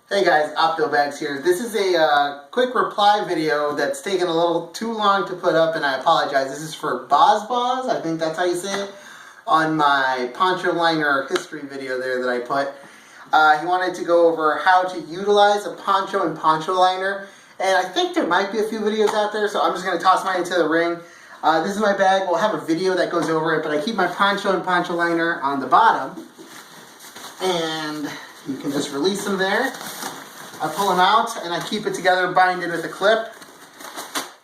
Hey guys, OptoBags here. This is a quick reply video that's taken a little too long to put up, and I apologize. This is for Boz, I think that's how you say it, on my Poncho Liner history video there that I put. He wanted to go over how to utilize a poncho and Poncho Liner, and I think there might be a few videos out there, so I'm just going to toss mine into the ring. This is my bag. We'll have a video that goes over it, but I keep my Poncho and Poncho Liner on the bottom, and you can just release them there. I pull them out and I keep it together, bind it with a clip.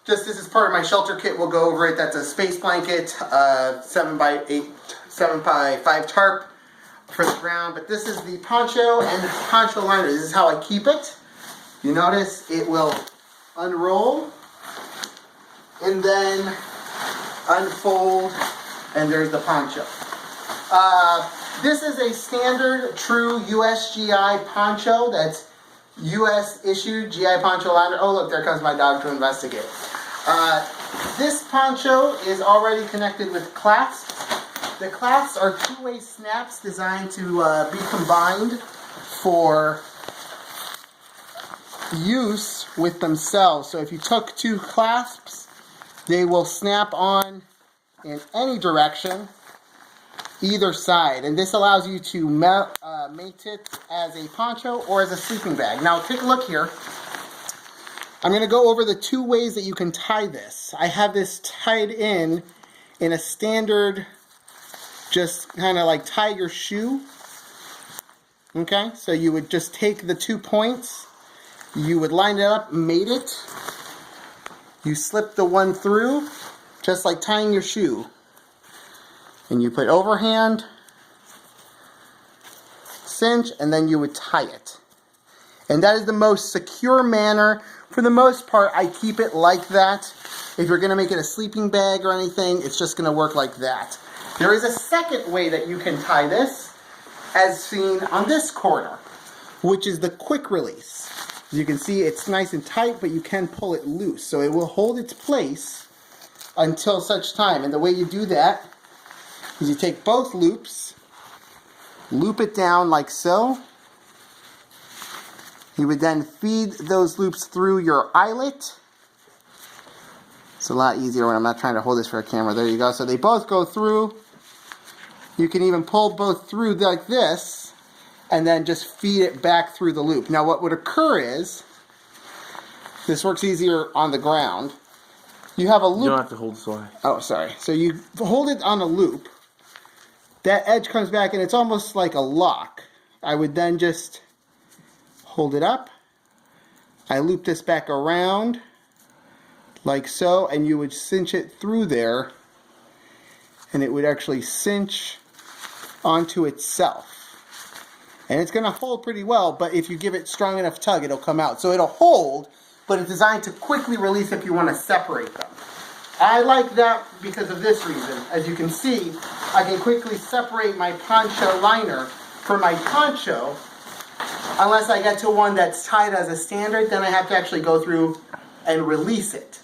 Just this is part of my shelter kit. We'll go over it. That's a space blanket, 7x5 tarp for the ground. But this is the poncho and the Poncho Liner. This is how I keep it. You notice it will unroll and then unfold, and there's the poncho. This is a standard true USGI poncho that's US issued GI Poncho Liner. Oh look, there comes my dog to investigate. This poncho is already connected with clasps. The clasps are two-way snaps designed to be combined for use with themselves. So if you took two clasps, they will snap on in any direction, either side, and this allows you to mate it as a poncho or as a sleeping bag. Now take a look here. I'm going to go over the two ways that you can tie this. I have this tied in a standard, just kind of like tie your shoe. Okay, so you would just take the 2 points, you would line it up, mate it, you slip the one through, just like tying your shoe. And you put overhand, cinch, and then you would tie it. And that is the most secure manner. For the most part, I keep it like that. If you're going to make it a sleeping bag or anything, it's just going to work like that. There is a second way that you can tie this, as seen on this corner, which is the quick release. As you can see, it's nice and tight, but you can pull it loose. So it will hold its place until such time. And the way you do that is you take both loops, loop it down like so. You would then feed those loops through your eyelet. It's a lot easier when I'm not trying to hold this for a camera. There you go. So they both go through. You can even pull both through like this and then just feed it back through the loop. Now what would occur is, this works easier on the ground. You have a loop. You don't have to hold this way. Oh, sorry. So you hold it on a loop. That edge comes back and it's almost like a lock. I would then just hold it up. I loop this back around like so, and you would cinch it through there, and it would actually cinch onto itself. And it's going to hold pretty well, but if you give it strong enough tug, it'll come out. So it'll hold, but it's designed to quickly release if you want to separate them. I like that because of this reason. As you can see, I can quickly separate my Poncho Liner from my poncho. Unless I get to one that's tied as a standard, then I have to actually go through and release it.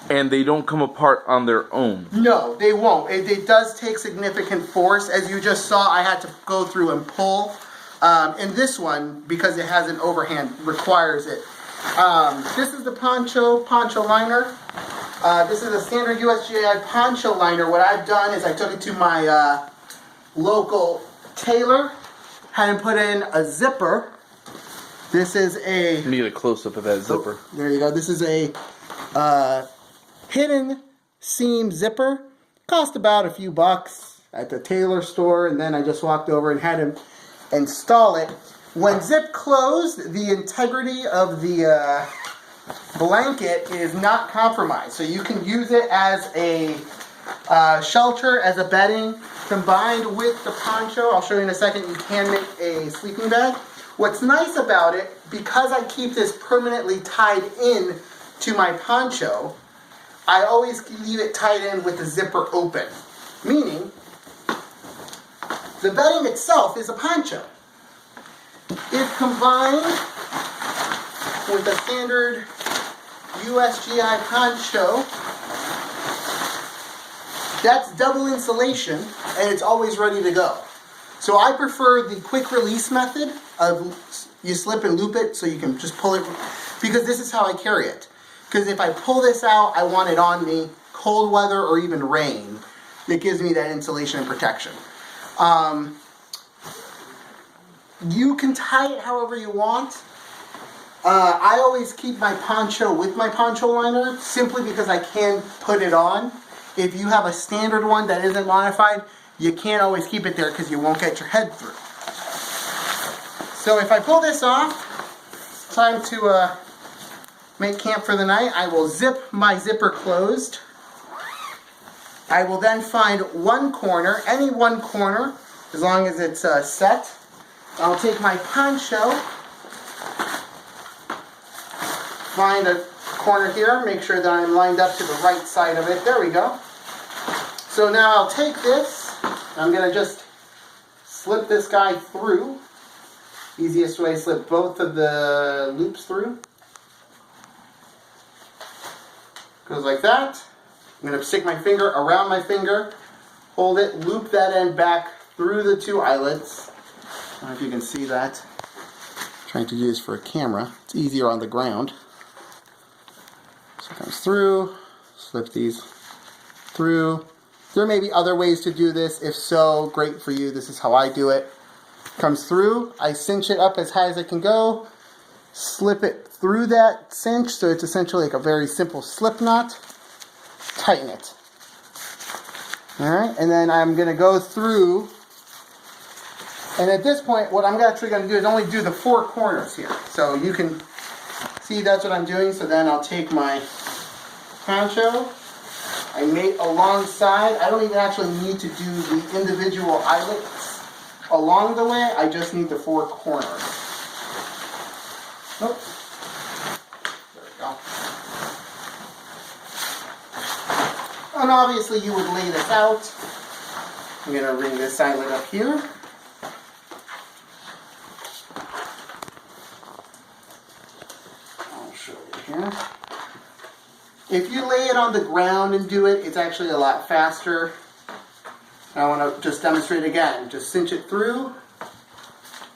And they don't come apart on their own. No, they won't. It does take significant force. As you just saw, I had to go through and pull. And this one, because it has an overhand, requires it. This is the Poncho Liner. This is a standard USGI Poncho Liner. What I've done is I took it to my local tailor, had him put in a zipper. This is a... Let me get a close-up of that zipper. Oh, there you go. This is a hidden seam zipper. Cost about a few bucks at the tailor store, and then I just walked over and had him install it. When zip closed, the integrity of the blanket is not compromised. So you can use it as a shelter, as a bedding. Combined with the poncho, I'll show you in a second, you can make a sleeping bag. What's nice about it, because I keep this permanently tied in to my poncho, I always leave it tied in with the zipper open. Meaning, the bedding itself is a poncho. If combined with the standard USGI poncho, that's double insulation, and it's always ready to go. So I prefer the quick release method of you slip and loop it so you can just pull it, because this is how I carry it. Because if I pull this out, I want it on me, cold weather or even rain. It gives me that insulation and protection. You can tie it however you want. I always keep my poncho with my poncho liner simply because I can put it on. If you have a standard one that isn't modified, you can't always keep it there because you won't get your head through. So if I pull this off, it's time to make camp for the night. I will zip my zipper closed. I will then find one corner, any one corner, as long as it's set. I'll take my poncho, find a corner here, make sure that I'm lined up to the right side of it. There we go. So now I'll take this, I'm going to just slip this guy through. Easiest way, slip both of the loops through. Goes like that. I'm going to stick my finger around my finger, hold it, loop that end back through the two eyelets. I don't know if you can see that. I'm trying to use for a camera. It's easier on the ground. So it comes through, slip these through. There may be other ways to do this. If so, great for you. This is how I do it. Comes through, I cinch it up as high as I can go, slip it through that cinch, so it's essentially like a very simple slip knot. Tighten it. Alright, and then I'm going to go through, and at this point what I'm actually going to do is only do the four corners here. So you can see that's what I'm doing. So then I'll take my poncho, I mate alongside. I don't even actually need to do the individual eyelets along the way, I just need the four corners. Oops. There we go. And obviously you would lay this out. I'm going to bring this eyelet up here. I'll show you here. If you lay it on the ground and do it, it's actually a lot faster. I want to just demonstrate again. Just cinch it through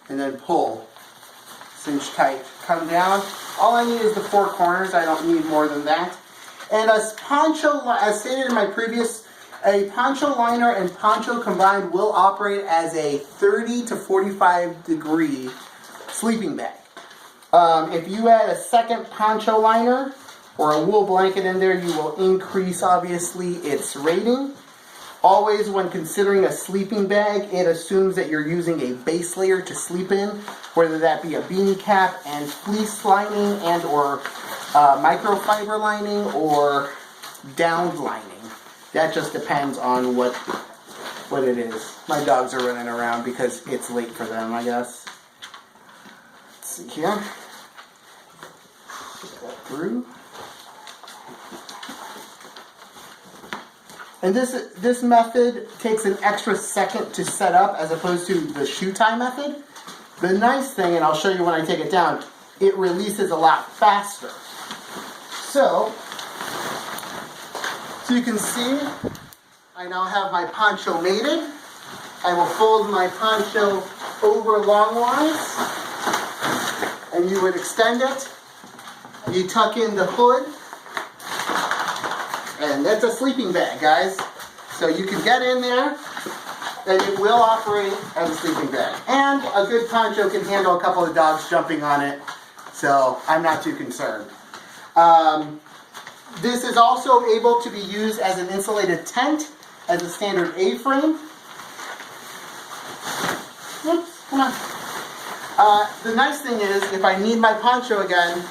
and then pull. Cinch tight. Come down. All I need is the four corners. I don't need more than that. And as stated in my previous, a poncho liner and poncho combined will operate as a 30 to 45 degree sleeping bag. If you add a second poncho liner or a wool blanket in there, you will increase, obviously, its rating. Always, when considering a sleeping bag, it assumes that you're using a base layer to sleep in, whether that be a beanie cap and fleece lining and or microfiber lining or downed lining. That just depends on what it is. My dogs are running around because it's late for them, I guess. Let's see here. Get that through. And this method takes an extra second to set up as opposed to the shoe tie method. The nice thing, and I'll show you when I take it down, it releases a lot faster. So you can see, I now have my poncho mated. I will fold my poncho over longwise, and you would extend it. You tuck in the hood, and that's a sleeping bag, guys. So you can get in there, and it will operate as a sleeping bag. And a good poncho can handle a couple of dogs jumping on it, so I'm not too concerned. This is also able to be used as an insulated tent, as a standard A-frame. Oops, come on. The nice thing is, if I need my poncho again,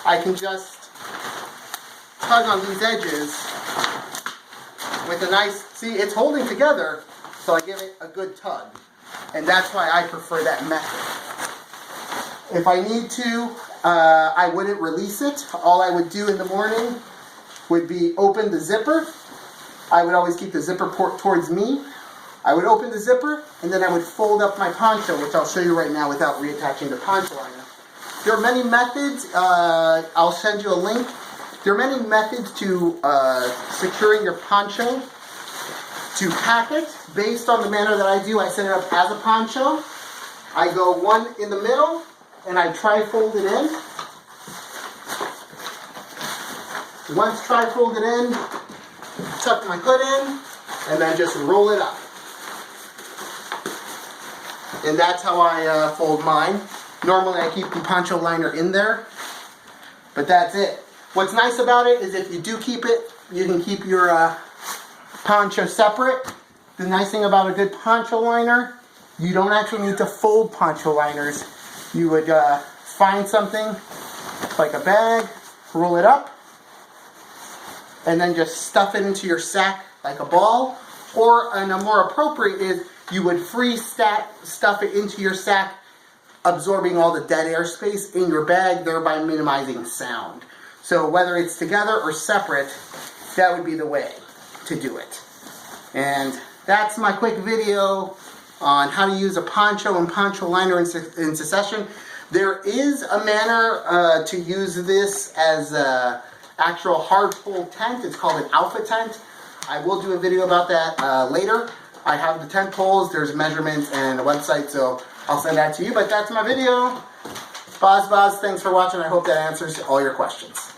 I can just tug on these edges with a nice, see, it's holding together, so I give it a good tug. And that's why I prefer that method. If I need to, I wouldn't release it. All I would do in the morning would be open the zipper. I would always keep the zipper port towards me. I would open the zipper, and then I would fold up my poncho, which I'll show you right now without reattaching the poncho liner. There are many methods. I'll send you a link. There are many methods to securing your poncho. To pack it, based on the manner that I do, I set it up as a poncho. I go one in the middle, and I tri-fold it in. Once tri-folded in, tuck my hood in, and then just roll it up. And that's how I fold mine. Normally I keep the Poncho Liner in there, but that's it. What's nice about it is if you do keep it, you can keep your poncho separate. The nice thing about a good Poncho Liner, you don't actually need to fold Poncho Liners. You would find something like a bag, roll it up, and then just stuff it into your sack like a ball. Or, and a more appropriate is, you would stuff it into your sack, absorbing all the dead air space in your bag, thereby minimizing sound. So whether it's together or separate, that would be the way to do it. And that's my quick video on how to use a poncho and Poncho Liner in succession. There is a manner to use this as an actual hard pull tent. It's called an alpha tent. I will do a video about that later. I have the tent poles, there's measurements and a website, so I'll send that to you. But that's my video. Boz, thanks for watching. I hope that answers all your questions.